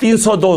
302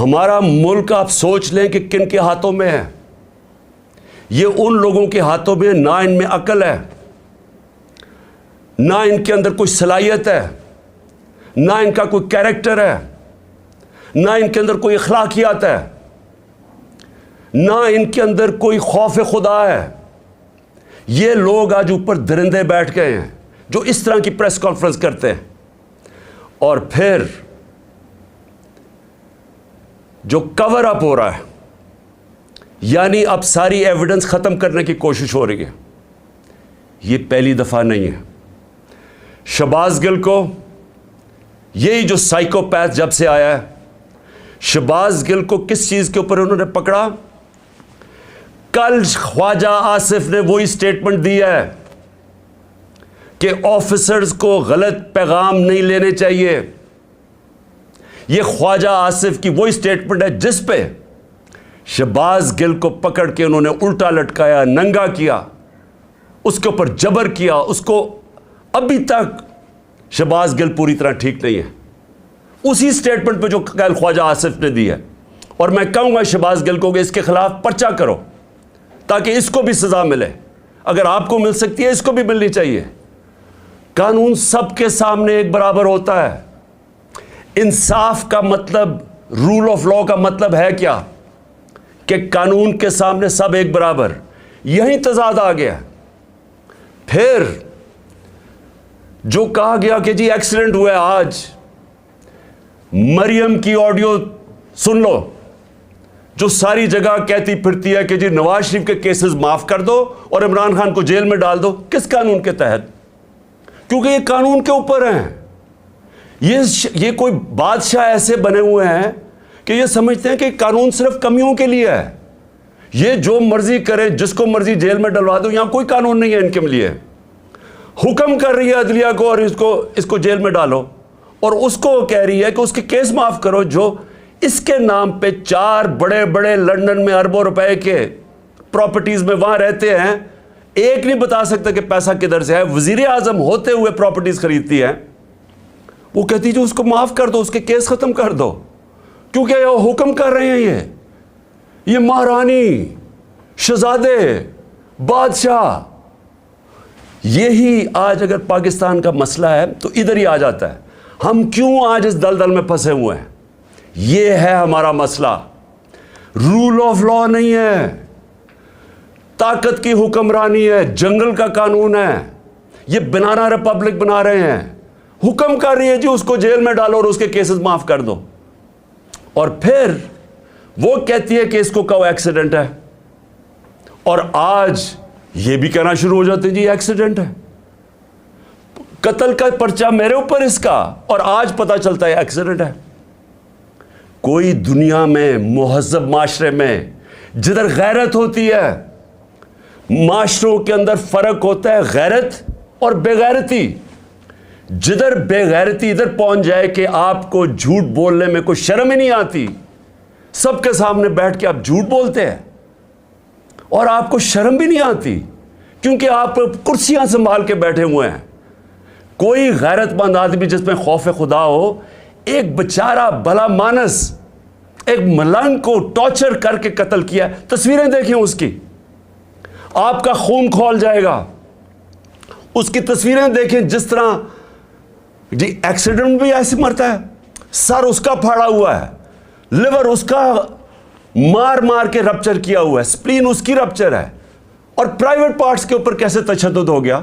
ہمارا ملک آپ سوچ لیں کہ کن کے ہاتھوں میں ہے. یہ ان لوگوں کے ہاتھوں میں، نہ ان میں عقل ہے، نہ ان کے اندر کوئی صلاحیت ہے، نہ ان کا کوئی کیریکٹر ہے، نہ ان کے اندر کوئی اخلاقیات ہے، نہ ان کے اندر کوئی خوف خدا ہے. یہ لوگ آج اوپر درندے بیٹھ گئے ہیں جو اس طرح کی پریس کانفرنس کرتے ہیں، اور پھر جو کور اپ ہو رہا ہے، یعنی اب ساری ایویڈنس ختم کرنے کی کوشش ہو رہی ہے. یہ پہلی دفعہ نہیں ہے. شہباز گل کو یہی جو سائیکوپیتھ جب سے آیا ہے، شہباز گل کو کس چیز کے اوپر انہوں نے پکڑا؟ کل خواجہ آصف نے وہی سٹیٹمنٹ دی ہے کہ آفیسرز کو غلط پیغام نہیں لینے چاہیے. یہ خواجہ آصف کی وہی سٹیٹمنٹ ہے جس پہ شہباز گل کو پکڑ کے انہوں نے الٹا لٹکایا، ننگا کیا، اس کے اوپر جبر کیا. اس کو ابھی تک شہباز گل پوری طرح ٹھیک نہیں ہے، اسی سٹیٹمنٹ پہ جو کل خواجہ آصف نے دی ہے. اور میں کہوں گا شہباز گل کو کہ اس کے خلاف پرچہ کرو تاکہ اس کو بھی سزا ملے. اگر آپ کو مل سکتی ہے اس کو بھی ملنی چاہیے. قانون سب کے سامنے ایک برابر ہوتا ہے. انصاف کا مطلب، رول آف لا کا مطلب ہے کیا؟ کہ قانون کے سامنے سب ایک برابر. یہی تضاد آ گیا. پھر جو کہا گیا کہ جی ایکسیڈنٹ ہوا ہے آج، مریم کی آڈیو سن لو جو ساری جگہ کہتی پھرتی ہے کہ جی نواز شریف کے کیسز معاف کر دو اور عمران خان کو جیل میں ڈال دو. کس قانون کے تحت؟ کیونکہ یہ قانون کے اوپر ہیں. یہ کوئی بادشاہ ایسے بنے ہوئے ہیں کہ یہ سمجھتے ہیں کہ قانون صرف کمیوں کے لیے ہے. یہ جو مرضی کرے، جس کو مرضی جیل میں ڈلوا دو، یہاں کوئی قانون نہیں ہے ان کے لیے. حکم کر رہی ہے عدلیہ کو اور اس کو جیل میں ڈالو، اور اس کو کہہ رہی ہے کہ اس کے کیس معاف کرو جو اس کے نام پہ 4 بڑے بڑے لندن میں اربوں روپے کے پراپرٹیز میں وہاں رہتے ہیں. ایک نہیں بتا سکتا کہ پیسہ کدھر سے ہے. وزیر اعظم ہوتے ہوئے پراپرٹیز خریدتی ہے. وہ کہتی جو اس کو معاف کر دو، اس کے کیس ختم کر دو، کیونکہ یہ حکم کر رہے ہیں. یہ مہارانی، شہزادے، بادشاہ. یہی آج اگر پاکستان کا مسئلہ ہے تو ادھر ہی آ جاتا ہے. ہم کیوں آج اس دلدل میں پھنسے ہوئے ہیں؟ یہ ہے ہمارا مسئلہ. رول آف لا نہیں ہے، طاقت کی حکمرانی ہے، جنگل کا قانون ہے. یہ بنانا ریپبلک بنا رہے ہیں. حکم کر رہی ہے جی اس کو جیل میں ڈالو اور اس کے کیسز معاف کر دو. اور پھر وہ کہتی ہے کہ اس کو کہو ایکسیڈنٹ ہے، اور آج یہ بھی کہنا شروع ہو جاتے ہیں جی ایکسیڈنٹ ہے. قتل کا پرچہ میرے اوپر اس کا، اور آج پتہ چلتا ہے ایکسیڈنٹ ہے. کوئی دنیا میں مہذب معاشرے میں جدھر غیرت ہوتی ہے، معاشروں کے اندر فرق ہوتا ہے غیرت اور بے غیرتی. جدھر بے غیرتی ادھر پہنچ جائے کہ آپ کو جھوٹ بولنے میں کوئی شرم ہی نہیں آتی، سب کے سامنے بیٹھ کے آپ جھوٹ بولتے ہیں اور آپ کو شرم بھی نہیں آتی کیونکہ آپ کرسیاں سنبھال کے بیٹھے ہوئے ہیں. کوئی غیرت مند آدمی جس میں خوف خدا ہو، ایک بیچارہ بھلا مانس ایک ملنگ کو ٹارچر کر کے قتل کیا. تصویریں دیکھیں اس کی، آپ کا خون کھول جائے گا. اس کی تصویریں دیکھیں جس طرح جی ایکسیڈنٹ بھی ایسے مرتا ہے. سر اس کا پھاڑا ہوا ہے، لیور اس کا مار مار کے رپچر کیا ہوا ہے، سپلین اس کی رپچر ہے. اور پرائیویٹ پارٹس کے اوپر کیسے تشدد ہو گیا؟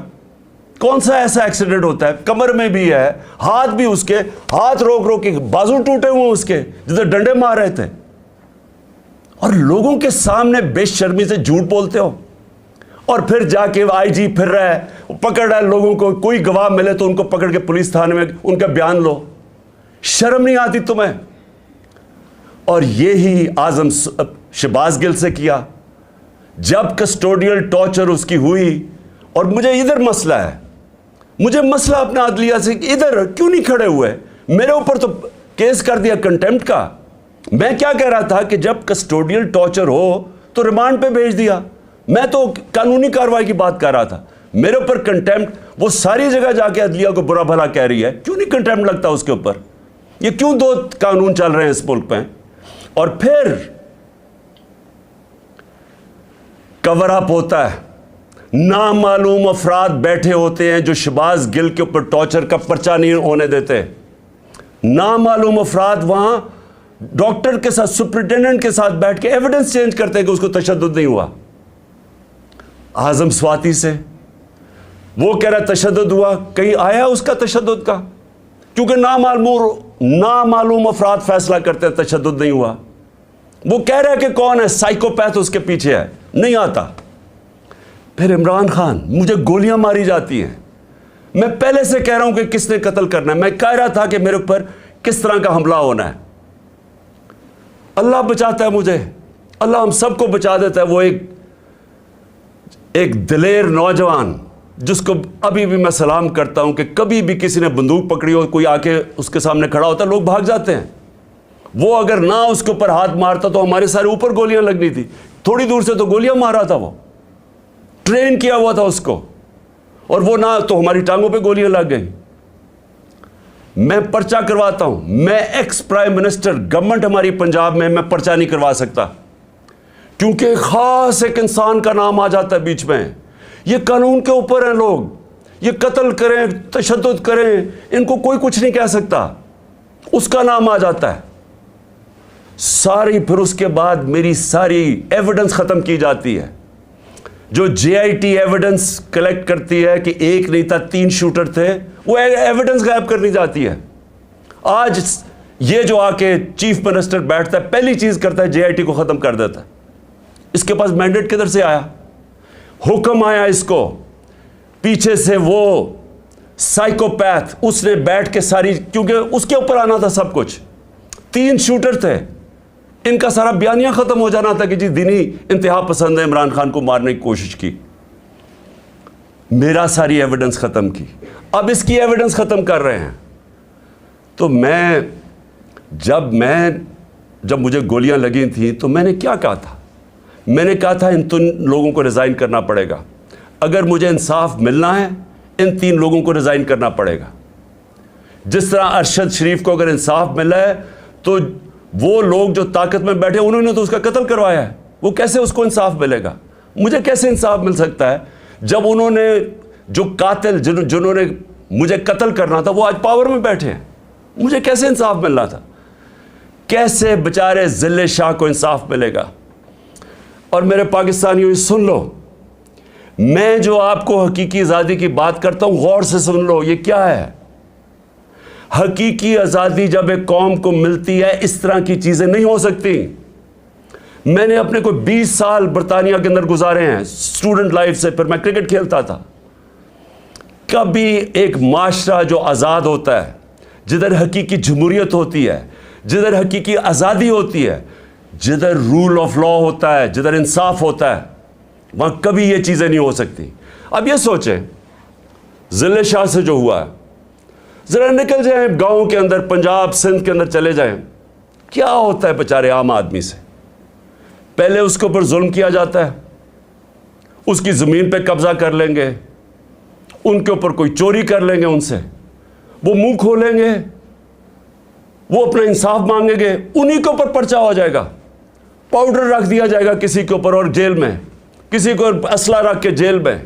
کون سا ایسا ایکسیڈنٹ ہوتا ہے؟ کمر میں بھی ہے، ہاتھ بھی اس کے، ہاتھ روک روک کے بازو ٹوٹے ہوئے اس کے جدھر ڈنڈے مار رہے تھے. اور لوگوں کے سامنے بے شرمی سے جھوٹ بولتے ہو. اور پھر جا کے آئی جی پھر رہا ہے، پکڑ رہا ہے لوگوں کو. کوئی گواہ ملے تو ان کو پکڑ کے پولیس تھانے میں ان کا بیان لو. شرم نہیں آتی تمہیں؟ اور یہی اعظم شہباز گل سے کیا جب کسٹوڈیل ٹارچر اس کی ہوئی. اور مجھے ادھر مسئلہ ہے، مجھے مسئلہ اپنا عدلیہ سے، ادھر کیوں نہیں کھڑے ہوئے؟ میرے اوپر تو کیس کر دیا کنٹیمپٹ کا. میں کیا کہہ رہا تھا کہ جب کسٹوڈیل ٹارچر ہو تو ریمانڈ پہ بھیج دیا. میں تو قانونی کارروائی کی بات کر رہا تھا. میرے اوپر کنٹیمپٹ، وہ ساری جگہ جا کے عدلیہ کو برا بھلا کہہ رہی ہے. کیوں نہیں کنٹیمپٹ لگتا اس کے اوپر؟ یہ کیوں 2 قانون چل رہے ہیں اس ملک میں؟ اور پھر کور اپ ہوتا ہے. نامعلوم افراد بیٹھے ہوتے ہیں جو شہباز گل کے اوپر ٹارچر کا پرچہ نہیں ہونے دیتے. نامعلوم افراد وہاں ڈاکٹر کے ساتھ, سپرنٹینڈنٹ کے ساتھ بیٹھ کے ایویڈنس چینج کرتے ہیں کہ اس کو تشدد نہیں ہوا. اعظم سواتی سے وہ کہہ رہا ہے تشدد ہوا, کہیں آیا اس کا تشدد کا؟ کیونکہ نامعلوم افراد فیصلہ کرتے ہیں تشدد نہیں ہوا. وہ کہہ رہا ہے کہ کون ہے سائیکوپیتھ اس کے پیچھے ہے, نہیں آتا. پھر عمران خان, مجھے گولیاں ماری جاتی ہیں, میں پہلے سے کہہ رہا ہوں کہ کس نے قتل کرنا ہے, میں کہہ رہا تھا کہ میرے اوپر کس طرح کا حملہ ہونا ہے. اللہ بچاتا ہے مجھے, اللہ ہم سب کو بچا دیتا ہے. وہ ایک دلیر نوجوان جس کو ابھی بھی میں سلام کرتا ہوں کہ کبھی بھی کسی نے بندوق پکڑی ہو, کوئی آ کے اس کے سامنے کھڑا ہوتا ہے, لوگ بھاگ جاتے ہیں. وہ اگر نہ اس کے اوپر ہاتھ مارتا تو ہمارے سارے اوپر گولیاں لگنی تھی. تھوڑی دور سے تو گولیاں مارا تھا, وہ ٹرین کیا ہوا تھا اس کو, اور وہ نہ تو ہماری ٹانگوں پہ گولیاں لگ گئیں. میں پرچہ کرواتا ہوں, میں ایکس پرائم منسٹر, گورنمنٹ ہماری پنجاب میں پرچہ نہیں کروا سکتا کیونکہ خاص ایک انسان کا نام آ جاتا ہے بیچ میں. یہ قانون کے اوپر ہیں لوگ, یہ قتل کریں, تشدد کریں, ان کو کوئی کچھ نہیں کہہ سکتا, اس کا نام آ جاتا ہے ساری. پھر اس کے بعد میری ساری ایویڈنس ختم کی جاتی ہے. جو جے آئی ٹی ایویڈنس کلیکٹ کرتی ہے کہ ایک نہیں تھا 3 شوٹر تھے, وہ ایویڈنس غائب کرنی جاتی ہے. آج یہ جو آ کے چیف منسٹر بیٹھتا ہے, پہلی چیز کرتا ہے جے آئی ٹی کو ختم کر دیتا ہے. اس کے پاس مینڈیٹ کدھر سے آیا, حکم آیا اس کو, پیچھے سے وہ سائیکوپیتھ اس نے بیٹھ کے ساری, کیونکہ اس کے اوپر آنا تھا سب کچھ. 3 شوٹر تھے, ان کا سارا بیانیہ ختم ہو جانا تھا کہ جی دینی انتہا پسند ہے, عمران خان کو مارنے کی کوشش کی. میرا ساری ایویڈنس ختم کی, اب اس کی ایویڈنس ختم کر رہے ہیں. تو جب مجھے گولیاں لگی تھیں تو میں نے کیا کہا تھا, میں نے کہا تھا ان 3 لوگوں کو ریزائن کرنا پڑے گا. اگر مجھے انصاف ملنا ہے ان 3 لوگوں کو ریزائن کرنا پڑے گا. جس طرح ارشد شریف کو اگر انصاف ملا ہے تو وہ لوگ جو طاقت میں بیٹھے انہوں نے تو اس کا قتل کروایا ہے, وہ کیسے اس کو انصاف ملے گا؟ مجھے کیسے انصاف مل سکتا ہے جب انہوں نے, جو قاتل جنہوں نے مجھے قتل کرنا تھا وہ آج پاور میں بیٹھے ہیں؟ مجھے کیسے انصاف ملنا تھا؟ کیسے بیچارے ذل شاہ کو انصاف ملے گا؟ اور میرے پاکستانیوں سن لو, میں جو آپ کو حقیقی آزادی کی بات کرتا ہوں غور سے سن لو, یہ کیا ہے؟ حقیقی آزادی جب ایک قوم کو ملتی ہے اس طرح کی چیزیں نہیں ہو سکتی. میں نے اپنے کوئی 20 سال برطانیہ کے اندر گزارے ہیں اسٹوڈنٹ لائف سے, پھر میں کرکٹ کھیلتا تھا. کبھی ایک معاشرہ جو آزاد ہوتا ہے, جدھر حقیقی جمہوریت ہوتی ہے, جدھر حقیقی آزادی ہوتی ہے, جدھر رول آف لا ہوتا ہے, جدھر انصاف ہوتا ہے, وہاں کبھی یہ چیزیں نہیں ہو سکتی. اب یہ سوچیں ذل شاہ سے جو ہوا ہے, ذرا نکل جائیں گاؤں کے اندر, پنجاب سندھ کے اندر چلے جائیں, کیا ہوتا ہے بیچارے عام آدمی سے؟ پہلے اس کے اوپر ظلم کیا جاتا ہے, اس کی زمین پہ قبضہ کر لیں گے, ان کے اوپر کوئی چوری کر لیں گے, ان سے وہ منہ کھولیں گے, وہ اپنا انصاف مانگیں گے, انہی کے اوپر پرچہ ہو جائے گا, پاؤڈر رکھ دیا جائے گا کسی کے اوپر اور جیل میں, کسی کو اسلحہ رکھ کے جیل میں.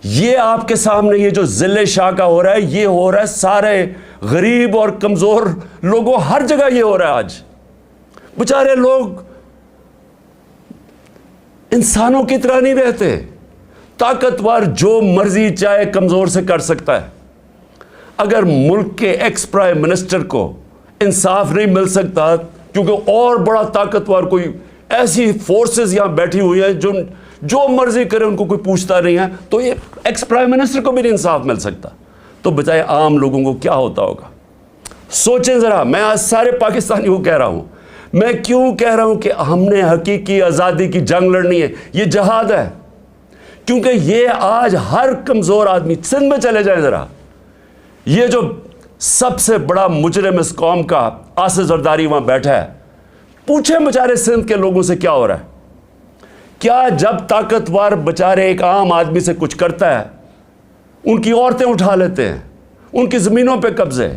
یہ آپ کے سامنے یہ جو ذل شاہ کا ہو رہا ہے, یہ ہو رہا ہے سارے غریب اور کمزور لوگوں, ہر جگہ یہ ہو رہا ہے. آج بیچارے لوگ انسانوں کی طرح نہیں رہتے. طاقتور جو مرضی چاہے کمزور سے کر سکتا ہے. اگر ملک کے ایکس پرائم منسٹر کو انصاف نہیں مل سکتا کیونکہ اور بڑا طاقتور کوئی ایسی فورسز یہاں بیٹھی ہوئی ہیں جو مرضی کرے, ان کو کوئی پوچھتا نہیں ہے, تو یہ ایکس پرائم منسٹر کو بھی نہیں انصاف مل سکتا, تو بجائے عام لوگوں کو کیا ہوتا ہوگا؟ سوچیں ذرا. میں آج سارے پاکستانیوں کو کہہ رہا ہوں, میں کیوں کہہ رہا ہوں کہ ہم نے حقیقی آزادی کی جنگ لڑنی ہے, یہ جہاد ہے. کیونکہ یہ آج ہر کمزور آدمی, سندھ میں چلے جائیں ذرا, یہ جو سب سے بڑا مجرم اس قوم کا آصف زرداری وہاں بیٹھا ہے, پوچھیں بیچارے سندھ کے لوگوں سے کیا ہو رہا ہے. کیا جب طاقتور بیچارے ایک عام آدمی سے کچھ کرتا ہے, ان کی عورتیں اٹھا لیتے ہیں, ان کی زمینوں پہ قبضے,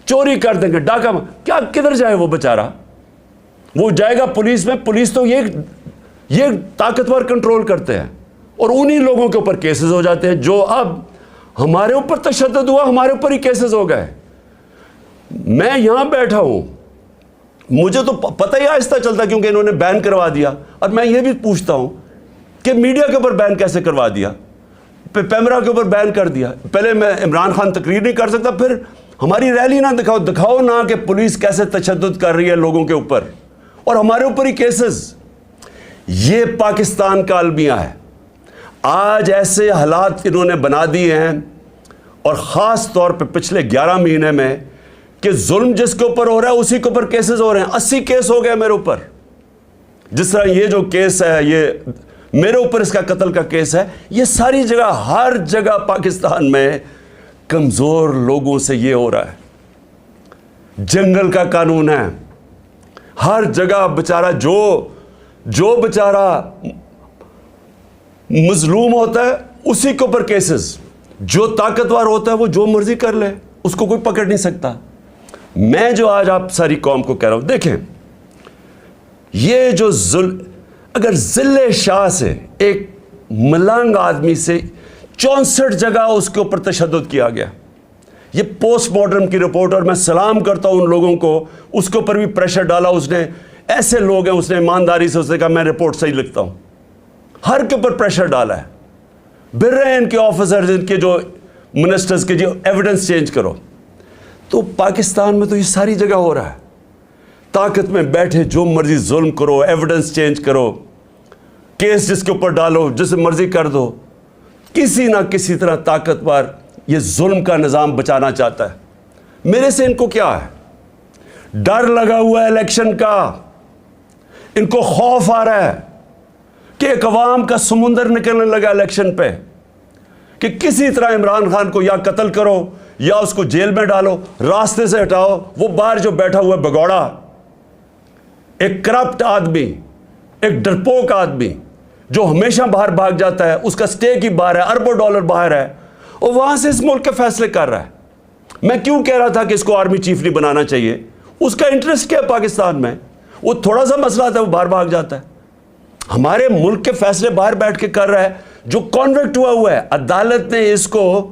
چوری کر دیں گے, ڈاکہ, کیا کدھر جائے وہ بیچارہ؟ وہ جائے گا پولیس میں، پولیس تو یہ طاقتور کنٹرول کرتے ہیں، اور انہی لوگوں کے اوپر کیسز ہو جاتے ہیں. جو اب ہمارے اوپر تشدد ہوا، ہمارے اوپر ہی کیسز ہو گئے. میں یہاں بیٹھا ہوں، مجھے تو پتہ ہی آہستہ چلتا کیونکہ انہوں نے بین کروا دیا. اور میں یہ بھی پوچھتا ہوں کہ میڈیا کے اوپر بین کیسے کروا دیا، پیمرا کے اوپر بین کر دیا. پہلے میں عمران خان تقریر نہیں کر سکتا، پھر ہماری ریلی نہ دکھاؤ نہ کہ پولیس کیسے تشدد کر رہی ہے لوگوں کے اوپر، اور ہمارے اوپر ہی کیسز. یہ پاکستان کا المیہ ہے. آج ایسے حالات انہوں نے بنا دیے ہیں، اور خاص طور پہ پچھلے 11 مہینے میں، کہ ظلم جس کے اوپر ہو رہا ہے اسی کے اوپر کیسز ہو رہے ہیں. 80 کیس ہو گئے میرے اوپر. جس طرح یہ جو کیس ہے، یہ میرے اوپر اس کا قتل کا کیس ہے. یہ ساری جگہ، ہر جگہ پاکستان میں کمزور لوگوں سے یہ ہو رہا ہے. جنگل کا قانون ہے، ہر جگہ بیچارہ جو بیچارہ مظلوم ہوتا ہے اسی کے اوپر کیسز. جو طاقتور ہوتا ہے وہ جو مرضی کر لے، اس کو کوئی پکڑ نہیں سکتا. میں جو آج آپ ساری قوم کو کہہ رہا ہوں، دیکھیں یہ جو اگر ذل شاہ سے، ایک ملنگ آدمی سے 64 جگہ اس کے اوپر تشدد کیا گیا. یہ پوسٹ مارٹم کی رپورٹ، اور میں سلام کرتا ہوں ان لوگوں کو، اس کے اوپر بھی پریشر ڈالا اس نے. ایسے لوگ ہیں، اس نے ایمانداری سے اس نے کہا میں رپورٹ صحیح لکھتا ہوں. ہر کے اوپر پریشر ڈالا ہے. بھر رہے ہیں ان کے آفیسرز، ان کے جو منسٹرز کے، جو ایویڈنس چینج کرو. تو پاکستان میں تو یہ ساری جگہ ہو رہا ہے. طاقت میں بیٹھے جو مرضی ظلم کرو، ایویڈنس چینج کرو، کیس جس کے اوپر ڈالو، جس مرضی کر دو. کسی نہ کسی طرح طاقتور یہ ظلم کا نظام بچانا چاہتا ہے. میرے سے ان کو کیا ہے؟ ڈر لگا ہوا ہے الیکشن کا. ان کو خوف آ رہا ہے کہ ایک عوام کا سمندر نکلنے لگا الیکشن پہ، کہ کسی طرح عمران خان کو یا قتل کرو یا اس کو جیل میں ڈالو، راستے سے ہٹاؤ. وہ باہر جو بیٹھا ہوا ہے بگوڑا، ایک کرپٹ آدمی، ایک ڈرپوک آدمی جو ہمیشہ باہر بھاگ جاتا ہے، اس کا سٹیک ہی باہر ہے، اربوں ڈالر باہر ہے، اور وہاں سے اس ملک کے فیصلے کر رہا ہے. میں کیوں کہہ رہا تھا کہ اس کو آرمی چیف نہیں بنانا چاہیے؟ اس کا انٹرسٹ کیا ہے پاکستان میں؟ وہ تھوڑا سا مسئلہ تھا، وہ باہر بھاگ جاتا ہے. ہمارے ملک کے فیصلے باہر بیٹھ کے کر رہا ہے. جو کانوکٹ ہوا ہے، عدالت نے اس کو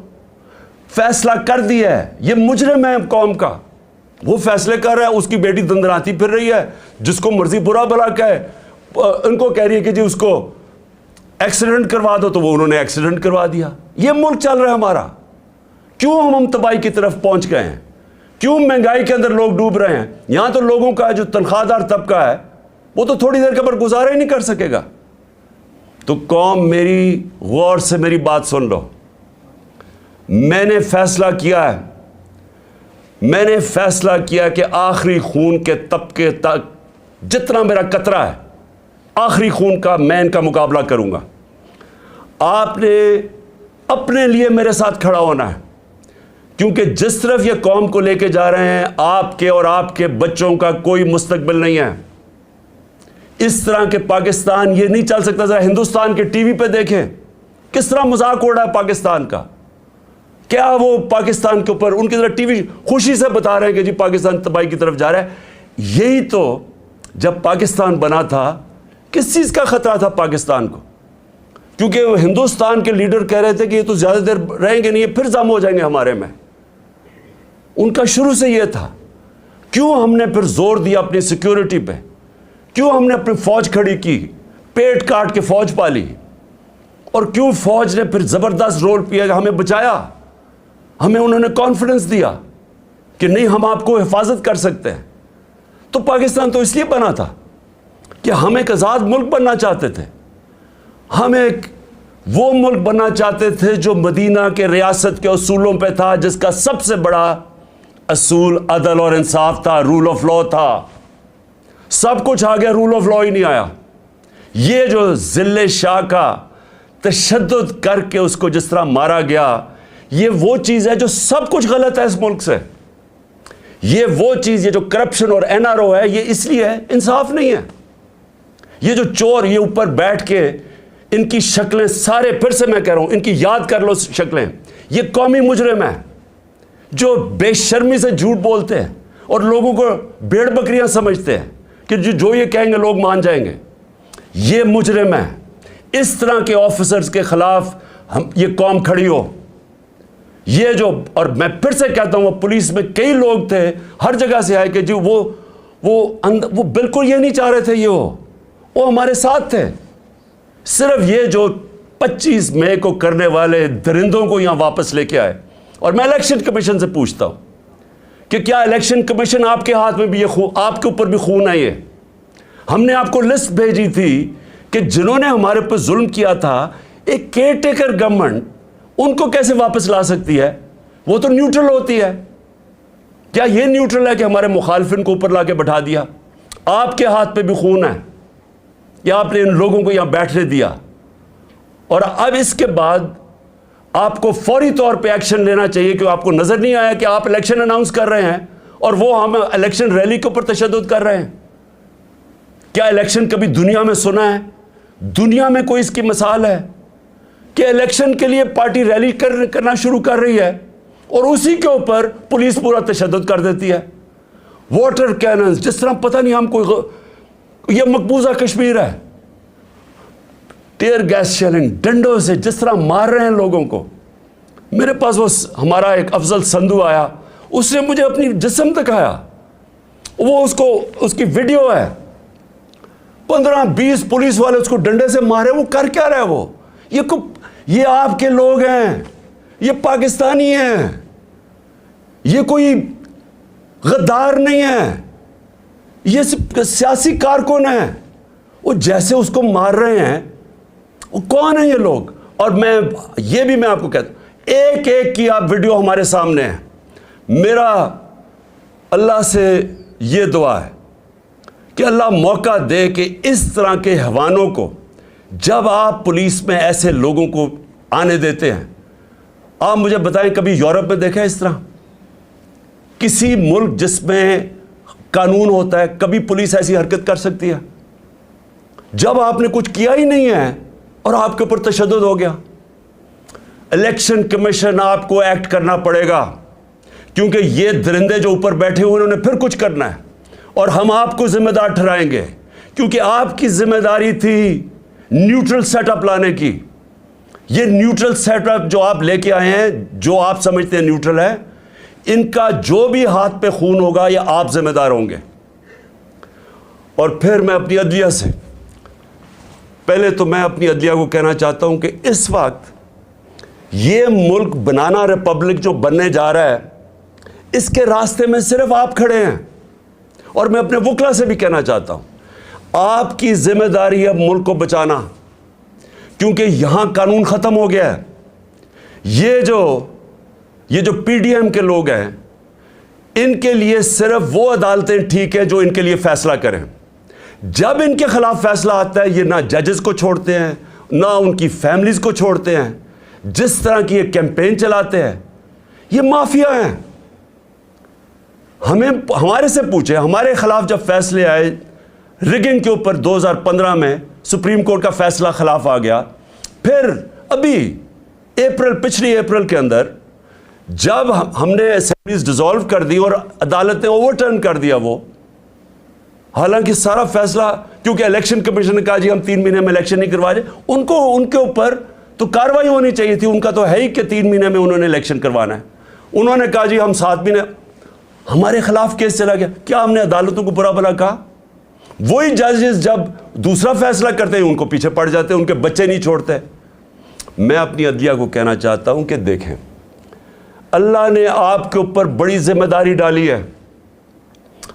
فیصلہ کر دیا ہے، یہ مجرم ہے قوم کا، وہ فیصلے کر رہا ہے. اس کی بیٹی دندراتی پھر رہی ہے، جس کو مرضی برا بھلا کہے. ان کو کہہ رہی ہے کہ جی اس کو ایکسیڈنٹ کروا دو، تو وہ انہوں نے ایکسیڈنٹ کروا دیا. یہ ملک چل رہا ہے ہمارا. کیوں ہم تباہی کی طرف پہنچ گئے ہیں؟ کیوں مہنگائی کے اندر لوگ ڈوب رہے ہیں؟ یہاں تو لوگوں کا جو تنخواہ دار طبقہ ہے وہ تو تھوڑی دیر کے بعد گزارا ہی نہیں کر سکے گا. تو قوم میری غور سے میری بات سن لو. میں نے فیصلہ کیا کہ آخری خون کے طبقے تک جتنا میرا قطرہ ہے، آخری خون کا، میں ان کا مقابلہ کروں گا. آپ نے اپنے لیے میرے ساتھ کھڑا ہونا ہے، کیونکہ جس طرف یہ قوم کو لے کے جا رہے ہیں، آپ کے اور آپ کے بچوں کا کوئی مستقبل نہیں ہے. اس طرح کے پاکستان یہ نہیں چل سکتا. ذرا ہندوستان کے ٹی وی پہ دیکھیں کس طرح مذاق اڑ رہا ہے پاکستان کا. کیا وہ پاکستان کے اوپر ان کی طرح ٹی وی خوشی سے بتا رہے ہیں کہ جی پاکستان تباہی کی طرف جا رہا ہے. یہی تو جب پاکستان بنا تھا، کس چیز کا خطرہ تھا پاکستان کو؟ کیونکہ وہ ہندوستان کے لیڈر کہہ رہے تھے کہ یہ تو زیادہ دیر رہیں گے نہیں، یہ پھر ضم ہو جائیں گے ہمارے میں. ان کا شروع سے یہ تھا. کیوں ہم نے پھر زور دیا اپنی سیکیورٹی پہ؟ کیوں ہم نے اپنی فوج کھڑی کی، پیٹ کاٹ کے فوج پالی؟ اور کیوں فوج نے پھر زبردست رول کیا کہ ہمیں بچایا؟ ہمیں انہوں نے کانفیڈنس دیا کہ نہیں، ہم آپ کو حفاظت کر سکتے ہیں. تو پاکستان تو اس لیے بنا تھا کہ ہم ایک آزاد ملک بننا چاہتے تھے. ہم ایک وہ ملک بننا چاہتے تھے جو مدینہ کے ریاست کے اصولوں پہ تھا، جس کا سب سے بڑا اصول عدل اور انصاف تھا، رول آف لا تھا. سب کچھ آ گیا، رول آف لا ہی نہیں آیا. یہ جو ذل شاہ کا تشدد کر کے اس کو جس طرح مارا گیا، یہ وہ چیز ہے جو سب کچھ غلط ہے اس ملک سے. یہ وہ چیز، یہ جو کرپشن اور این آر او ہے، یہ اس لیے ہے، انصاف نہیں ہے. یہ جو چور یہ اوپر بیٹھ کے ان کی شکلیں سارے، پھر سے میں کہہ رہا ہوں، ان کی یاد کر لو شکلیں. یہ قومی مجرم ہے جو بے شرمی سے جھوٹ بولتے ہیں اور لوگوں کو بھیڑ بکریاں سمجھتے ہیں. کہ جو یہ کہیں گے لوگ مان جائیں گے. یہ مجرم ہے. اس طرح کے آفیسرز کے خلاف یہ قوم کھڑی ہو. یہ جو, اور میں پھر سے کہتا ہوں, وہ پولیس میں کئی لوگ تھے ہر جگہ سے آئے کہ جی وہ بالکل یہ نہیں چاہ رہے تھے, وہ ہمارے ساتھ تھے. صرف یہ جو 25 مئی کو کرنے والے درندوں کو یہاں واپس لے کے آئے. اور میں الیکشن کمیشن سے پوچھتا ہوں کہ کیا الیکشن کمیشن آپ کے ہاتھ میں بھی آپ کے اوپر بھی خون ہے؟ یہ ہم نے آپ کو لسٹ بھیجی تھی کہ جنہوں نے ہمارے پر ظلم کیا تھا, ایک کیئر ٹیکر گورنمنٹ ان کو کیسے واپس لا سکتی ہے؟ وہ تو نیوٹرل ہوتی ہے. کیا یہ نیوٹرل ہے کہ ہمارے مخالفین کو اوپر لا کے بٹھا دیا؟ آپ کے ہاتھ پہ بھی خون ہے, یا آپ نے ان لوگوں کو یہاں بیٹھنے دیا؟ اور اب اس کے بعد آپ کو فوری طور پہ ایکشن لینا چاہیے, کہ آپ کو نظر نہیں آیا کہ آپ الیکشن اناؤنس کر رہے ہیں اور وہ ہم الیکشن ریلی کے اوپر تشدد کر رہے ہیں. کیا الیکشن کبھی دنیا میں سنا ہے؟ دنیا میں کوئی اس کی مثال ہے کہ الیکشن کے لیے پارٹی ریلی کرنا شروع کر رہی ہے اور اسی کے اوپر پولیس پورا تشدد کر دیتی ہے؟ واٹر کیننز, جس طرح پتہ نہیں ہم کوئی, یہ مقبوضہ کشمیر ہے. ٹیئر گیس شیلنگ, ڈنڈوں سے جس طرح مار رہے ہیں لوگوں کو. میرے پاس وہ ہمارا ایک افضل سندھو آیا, اس نے مجھے اپنی جسم دکھایا, وہ اس کی ویڈیو ہے. 15-20 پولیس والے اس کو ڈنڈے سے مارے. وہ کر کیا رہے؟ وہ یہ آپ کے لوگ ہیں, یہ پاکستانی ہیں, یہ کوئی غدار نہیں ہے, یہ سیاسی کارکن ہیں. وہ جیسے اس کو مار رہے ہیں, وہ کون ہیں یہ لوگ؟ اور میں آپ کو کہتا ہوں, ایک ایک کی آپ ویڈیو ہمارے سامنے ہے. میرا اللہ سے یہ دعا ہے کہ اللہ موقع دے کہ اس طرح کے حیوانوں کو, جب آپ پولیس میں ایسے لوگوں کو آنے دیتے ہیں, آپ مجھے بتائیں کبھی یورپ میں دیکھا ہے اس طرح؟ کسی ملک جس میں قانون ہوتا ہے, کبھی پولیس ایسی حرکت کر سکتی ہے؟ جب آپ نے کچھ کیا ہی نہیں ہے اور آپ کے اوپر تشدد ہو گیا. الیکشن کمیشن آپ کو ایکٹ کرنا پڑے گا, کیونکہ یہ درندے جو اوپر بیٹھے ہوئے انہوں نے پھر کچھ کرنا ہے, اور ہم آپ کو ذمہ دار ٹھہرائیں گے, کیونکہ آپ کی ذمہ داری تھی نیوٹرل سیٹ اپ لانے کی. یہ نیوٹرل سیٹ اپ جو آپ لے کے آئے ہیں, جو آپ سمجھتے ہیں نیوٹرل ہے, ان کا جو بھی ہاتھ پہ خون ہوگا یہ آپ ذمہ دار ہوں گے. اور پھر میں اپنی عدلیہ سے, پہلے تو میں اپنی عدلیہ کو کہنا چاہتا ہوں کہ اس وقت یہ ملک بنانا ریپبلک جو بننے جا رہا ہے, اس کے راستے میں صرف آپ کھڑے ہیں. اور میں اپنے وکلا سے بھی کہنا چاہتا ہوں, آپ کی ذمہ داری ہے ملک کو بچانا, کیونکہ یہاں قانون ختم ہو گیا ہے. یہ جو پی ڈی ایم کے لوگ ہیں, ان کے لیے صرف وہ عدالتیں ٹھیک ہیں جو ان کے لیے فیصلہ کریں. جب ان کے خلاف فیصلہ آتا ہے, یہ نہ ججز کو چھوڑتے ہیں نہ ان کی فیملیز کو چھوڑتے ہیں. جس طرح کی یہ کیمپین چلاتے ہیں, یہ مافیا ہیں. ہمارے سے پوچھیں, ہمارے خلاف جب فیصلے آئے رگنگ کے اوپر 2015 میں سپریم کورٹ کا فیصلہ خلاف آ گیا. پھر ابھی پچھلی اپریل کے اندر جب ہم نے اسمبلیز ڈیزالو کر دی اور عدالت نے اوور ٹرن کر دیا وہ, حالانکہ سارا فیصلہ, کیونکہ الیکشن کمیشن نے کہا جی ہم 3 مہینے میں الیکشن نہیں کروا رہے, ان کے اوپر تو کارروائی ہونی چاہیے تھی. ان کا تو ہے ہی کہ 3 مہینے میں انہوں نے الیکشن کروانا ہے. انہوں نے کہا جی ہم 7 مہینے, ہمارے خلاف کیس چلا گیا. کیا ہم نے عدالتوں کو برا بھلا کہا؟ وہی ججز جب دوسرا فیصلہ کرتے ہیں ان کو پیچھے پڑ جاتے ہیں, ان کے بچے نہیں چھوڑتے. میں اپنی عدلیہ کو کہنا چاہتا ہوں کہ دیکھیں, اللہ نے آپ کے اوپر بڑی ذمہ داری ڈالی ہے.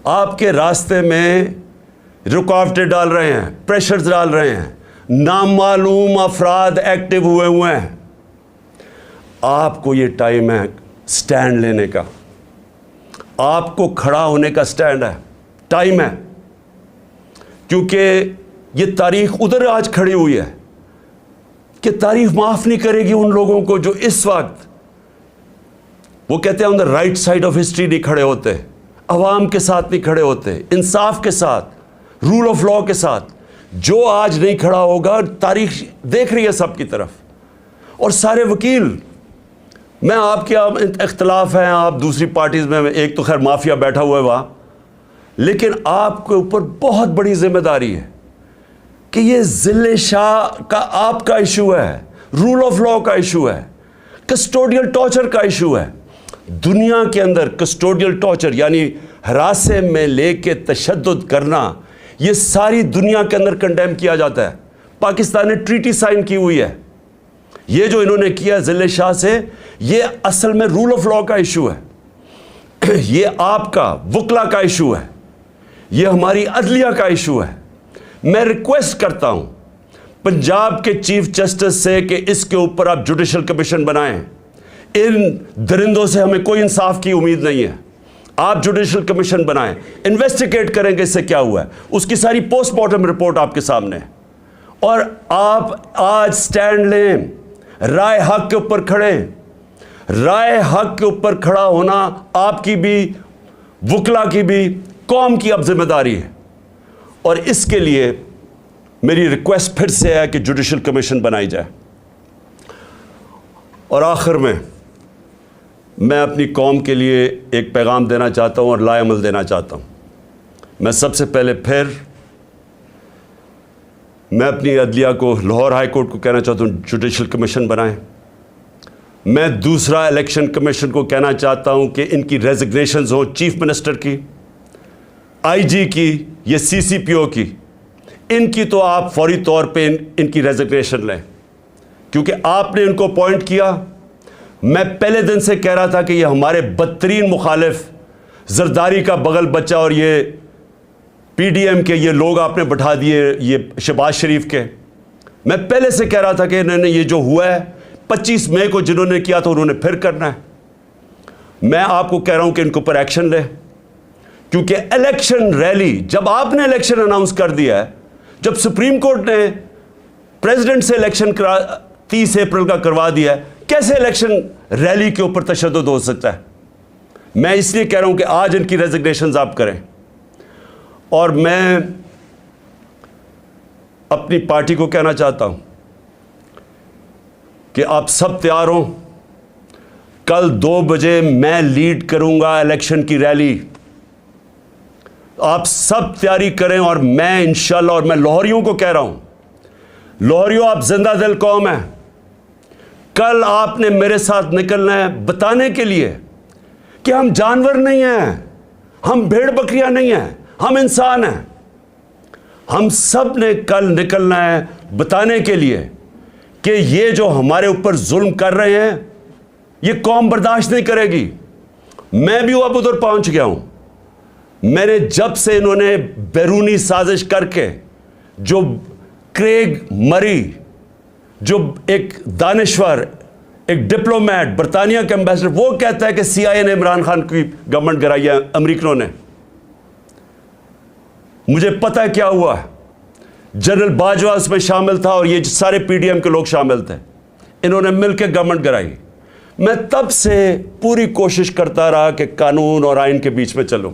آپ کے راستے میں رکاوٹیں ڈال رہے ہیں, پریشرز ڈال رہے ہیں, نامعلوم افراد ایکٹیو ہوئے ہیں. آپ کو یہ ٹائم ہے سٹینڈ لینے کا, آپ کو کھڑا ہونے کا سٹینڈ ہے, ٹائم ہے. کیونکہ یہ تاریخ ادھر آج کھڑی ہوئی ہے کہ تاریخ معاف نہیں کرے گی ان لوگوں کو جو اس وقت, وہ کہتے ہیں on the right side of history نہیں کھڑے ہوتے, عوام کے ساتھ نہیں کھڑے ہوتے, انصاف کے ساتھ, رول آف لاء کے ساتھ. جو آج نہیں کھڑا ہوگا, تاریخ دیکھ رہی ہے سب کی طرف. اور سارے وکیل, میں آپ کے اختلاف ہیں, آپ دوسری پارٹیز میں, ایک تو خیر مافیا بیٹھا ہوا ہے وہاں, لیکن آپ کے اوپر بہت بڑی ذمہ داری ہے کہ یہ ذل شاہ کا آپ کا ایشو ہے، رول آف لا کا ایشو ہے، کسٹوڈیل ٹارچر کا ایشو ہے۔ دنیا کے اندر کسٹوڈیل ٹارچر یعنی ہراسے میں لے کے تشدد کرنا، یہ ساری دنیا کے اندر کنڈیم کیا جاتا ہے۔ پاکستان نے ٹریٹی سائن کی ہوئی ہے۔ یہ جو انہوں نے کیا ذل شاہ سے، یہ اصل میں رول آف لا کا ایشو ہے، یہ آپ کا وکلا کا ایشو ہے، یہ ہماری عدلیہ کا ایشو ہے۔ میں ریکویسٹ کرتا ہوں پنجاب کے چیف جسٹس سے کہ اس کے اوپر آپ جوڈیشل کمیشن بنائیں۔ ان درندوں سے ہمیں کوئی انصاف کی امید نہیں ہے۔ آپ جوڈیشل کمیشن بنائیں، انویسٹیگیٹ کریں کہ اس سے کیا ہوا ہے، اس کی ساری پوسٹ مارٹم رپورٹ آپ کے سامنے ہے، اور آپ آج سٹینڈ لیں، رائے حق کے اوپر کھڑیں۔ رائے حق کے اوپر کھڑا ہونا آپ کی بھی، وکلا کی بھی، قوم کی اب ذمہ داری ہے، اور اس کے لیے میری ریکویسٹ پھر سے ہے کہ جوڈیشل کمیشن بنائی جائے۔ اور آخر میں اپنی قوم کے لیے ایک پیغام دینا چاہتا ہوں اور لائے عمل دینا چاہتا ہوں۔ میں سب سے پہلے میں اپنی عدلیہ کو، لاہور ہائی کورٹ کو کہنا چاہتا ہوں جوڈیشل کمیشن بنائیں۔ میں دوسرا الیکشن کمیشن کو کہنا چاہتا ہوں کہ ان کی ریزگنیشنز ہوں، چیف منسٹر کی، آئی جی کی، یا سی سی پی او کی، ان کی تو آپ فوری طور پہ ان کی ریزگنیشن لیں، کیونکہ آپ نے ان کو اپوائنٹ کیا۔ میں پہلے دن سے کہہ رہا تھا کہ یہ ہمارے بدترین مخالف، زرداری کا بغل بچہ، اور یہ پی ڈی ایم کے یہ لوگ آپ نے بٹھا دیے، یہ شہباز شریف کے۔ میں پہلے سے کہہ رہا تھا کہ انہوں نے یہ جو ہوا ہے 25 مئی کو جنہوں نے کیا تھا انہوں نے پھر کرنا ہے۔ میں آپ کو کہہ رہا ہوں کہ ان کے اوپر ایکشن لے، کیونکہ الیکشن ریلی جب آپ نے الیکشن اناؤنس کر دیا ہے، جب سپریم کورٹ نے پریزیڈنٹ سے الیکشن 30 اپریل کا کروا دیا ہے، کیسے الیکشن ریلی کے اوپر تشدد ہو سکتا ہے؟ میں اس لیے کہہ رہا ہوں کہ آج ان کی ریزگنیشنز آپ کریں، اور میں اپنی پارٹی کو کہنا چاہتا ہوں کہ آپ سب تیار ہوں، کل 2 بجے میں لیڈ کروں گا الیکشن کی ریلی، آپ سب تیاری کریں، اور میں انشاءاللہ، اور میں لاہوریوں کو کہہ رہا ہوں، لاہوریوں آپ زندہ دل قوم ہیں، کل آپ نے میرے ساتھ نکلنا ہے بتانے کے لیے کہ ہم جانور نہیں ہیں، ہم بھیڑ بکریاں نہیں ہیں، ہم انسان ہیں۔ ہم سب نے کل نکلنا ہے بتانے کے لیے کہ یہ جو ہمارے اوپر ظلم کر رہے ہیں یہ قوم برداشت نہیں کرے گی۔ میں بھی اب ادھر پہنچ گیا ہوں۔ میں نے جب سے انہوں نے بیرونی سازش کر کے، جو کریگ مری، جو ایک دانشور، ایک ڈپلومیٹ، برطانیہ کا ایمبیسڈر، وہ کہتا ہے کہ سی آئی اے نے عمران خان کی گورنمنٹ گرائی ہے، امریکنوں نے۔ مجھے پتہ ہے کیا ہوا، جنرل باجوہ اس میں شامل تھا، اور یہ سارے پی ڈی ایم کے لوگ شامل تھے، انہوں نے مل کے گورنمنٹ گرائی۔ میں تب سے پوری کوشش کرتا رہا کہ قانون اور آئین کے بیچ میں چلوں۔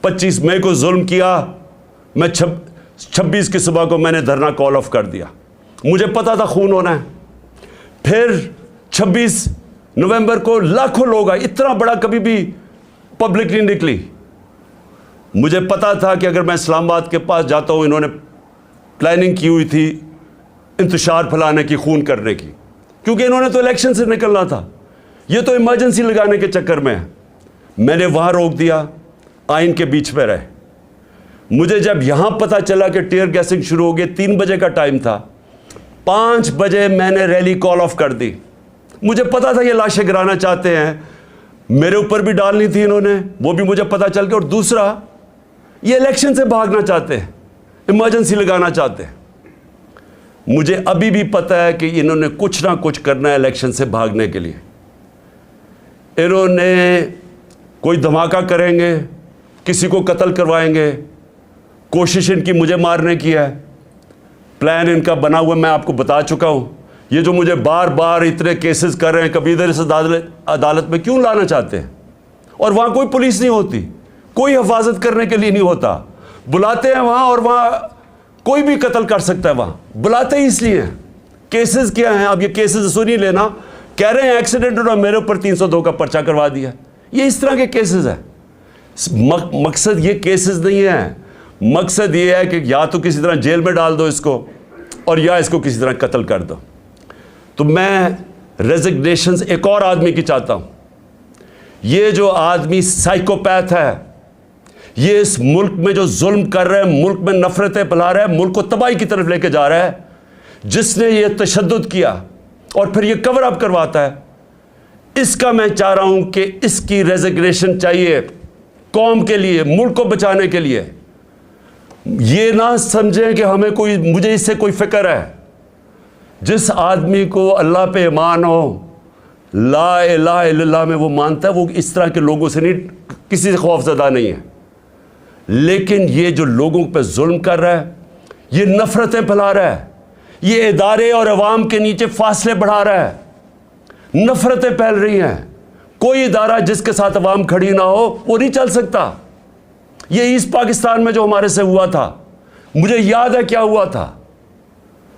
25 مئی کو ظلم کیا، میں 26 کی صبح کو میں نے دھرنا کال آف کر دیا، مجھے پتا تھا خون ہونا ہے۔ پھر 26 نومبر کو لاکھوں لوگ آئے، اتنا بڑا کبھی بھی پبلک نہیں نکلی۔ مجھے پتا تھا کہ اگر میں اسلام آباد کے پاس جاتا ہوں، انہوں نے پلاننگ کی ہوئی تھی انتشار پھیلانے کی، خون کرنے کی، کیونکہ انہوں نے تو الیکشن سے نکلنا تھا، یہ تو ایمرجنسی لگانے کے چکر میں ہے۔ میں نے وہاں روک دیا، آئین کے بیچ میں رہے۔ مجھے جب یہاں پتا چلا کہ ٹیئر گیسنگ شروع ہو گئی، 3 بجے کا ٹائم تھا، 5 بجے میں نے ریلی کال آف کر دی۔ مجھے پتا تھا یہ لاشیں گرانا چاہتے ہیں، میرے اوپر بھی ڈالنی تھی انہوں نے، وہ بھی مجھے پتا چل گیا، اور دوسرا یہ الیکشن سے بھاگنا چاہتے ہیں، ایمرجنسی لگانا چاہتے ہیں۔ مجھے ابھی بھی پتا ہے کہ انہوں نے کچھ نہ کچھ کرنا ہے الیکشن سے بھاگنے کے لیے۔ انہوں نے کوئی دھماکہ کریں گے، کسی کو قتل کروائیں گے، کوشش ان کی مجھے مارنے کی ہے، پلان ان کا بنا ہوا میں آپ کو بتا چکا ہوں۔ یہ جو مجھے بار بار اتنے کیسز کر رہے ہیں، کبھی ادھر سے عدالت میں کیوں لانا چاہتے ہیں؟ اور وہاں کوئی پولیس نہیں ہوتی، کوئی حفاظت کرنے کے لیے نہیں ہوتا، بلاتے ہیں وہاں، اور وہاں کوئی بھی قتل کر سکتا ہے، وہاں بلاتے ہی اس لیے ہیں۔ کیسز کیا ہیں؟ اب یہ کیسز سنی لینا، کہہ رہے ہیں ایکسیڈنٹ اور میرے اوپر 302 کا پرچہ کروا دیا، یہ اس طرح کے کیسز ہیں۔ مقصد یہ کیسز نہیں ہے، مقصد یہ ہے کہ یا تو کسی طرح جیل میں ڈال دو اس کو، اور یا اس کو کسی طرح قتل کر دو۔ تو میں ریزگنیشنز ایک اور آدمی کی چاہتا ہوں۔ یہ جو آدمی سائیکوپیتھ ہے، یہ اس ملک میں جو ظلم کر رہا ہے، ملک میں نفرتیں پھیلا رہا ہے، ملک کو تباہی کی طرف لے کے جا رہا ہے، جس نے یہ تشدد کیا اور پھر یہ کور اپ کرواتا ہے، اس کا میں چاہ رہا ہوں کہ اس کی ریزگنیشن چاہیے قوم کے لیے، ملک کو بچانے کے لیے۔ یہ نہ سمجھیں کہ مجھے اس سے کوئی فکر ہے۔ جس آدمی کو اللہ پہ ایمان ہو، لا الہ الا اللہ میں وہ مانتا ہے، وہ اس طرح کے لوگوں سے نہیں، کسی سے خوف زدہ نہیں ہے۔ لیکن یہ جو لوگوں پہ ظلم کر رہا ہے، یہ نفرتیں پھیلا رہا ہے، یہ ادارے اور عوام کے نیچے فاصلے بڑھا رہا ہے، نفرتیں پھیل رہی ہیں۔ کوئی ادارہ جس کے ساتھ عوام کھڑی نہ ہو وہ نہیں چل سکتا۔ یہ ایسٹ پاکستان میں جو ہمارے سے ہوا تھا، مجھے یاد ہے کیا ہوا تھا،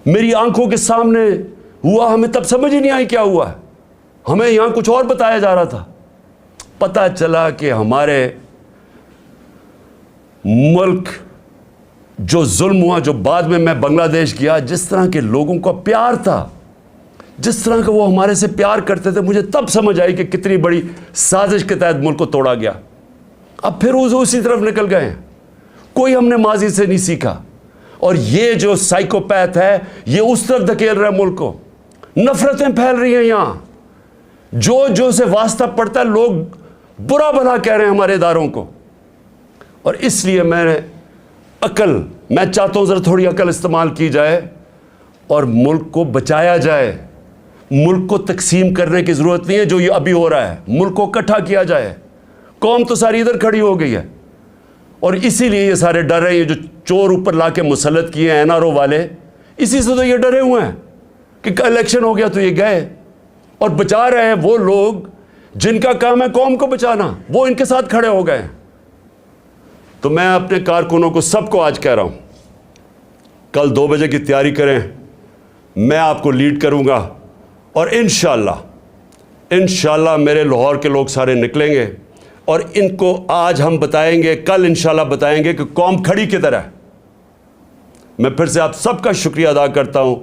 میری آنکھوں کے سامنے ہوا، ہمیں تب سمجھ ہی نہیں آئی کیا ہوا ہے، ہمیں یہاں کچھ اور بتایا جا رہا تھا۔ پتہ چلا کہ ہمارے ملک جو ظلم ہوا، جو بعد میں بنگلہ دیش گیا، جس طرح کے لوگوں کا پیار تھا، جس طرح کہ وہ ہمارے سے پیار کرتے تھے، مجھے تب سمجھ آئی کہ کتنی بڑی سازش کے تحت ملک کو توڑا گیا۔ اب پھر اسی طرف نکل گئے ہیں، کوئی ہم نے ماضی سے نہیں سیکھا۔ اور یہ جو سائیکوپیتھ ہے، یہ اس طرف دھکیل رہا ہے ملک کو، نفرتیں پھیل رہی ہیں یہاں، جو سے واسطہ پڑتا ہے لوگ برا بھلا کہہ رہے ہیں ہمارے اداروں کو۔ اور اس لیے میں چاہتا ہوں ذرا تھوڑی عقل استعمال کی جائے اور ملک کو بچایا جائے۔ ملک کو تقسیم کرنے کی ضرورت نہیں ہے جو یہ ابھی ہو رہا ہے، ملک کو اکٹھا کیا جائے۔ قوم تو ساری ادھر کھڑی ہو گئی ہے، اور اسی لیے یہ سارے ڈر رہے ہیں۔ یہ جو چور اوپر لا کے مسلط کیے ہیں NRO والے، اسی سے تو یہ ڈرے ہوئے ہیں کہ الیکشن ہو گیا تو یہ گئے، اور بچا رہے ہیں وہ لوگ جن کا کام ہے قوم کو بچانا، وہ ان کے ساتھ کھڑے ہو گئے ہیں۔ تو میں اپنے کارکنوں کو سب کو آج کہہ رہا ہوں، کل 2 بجے کی تیاری کریں، میں آپ کو لیڈ کروں گا، اور انشاءاللہ میرے لاہور کے لوگ سارے نکلیں گے، اور ان کو آج ہم بتائیں گے، کل انشاءاللہ بتائیں گے کہ قوم کھڑی کدھر ہے۔ میں پھر سے آپ سب کا شکریہ ادا کرتا ہوں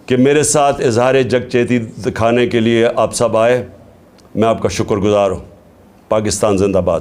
کہ میرے ساتھ اظہار یکجہتی دکھانے کے لیے آپ سب آئے، میں آپ کا شکر گزار ہوں۔ پاکستان زندہ باد۔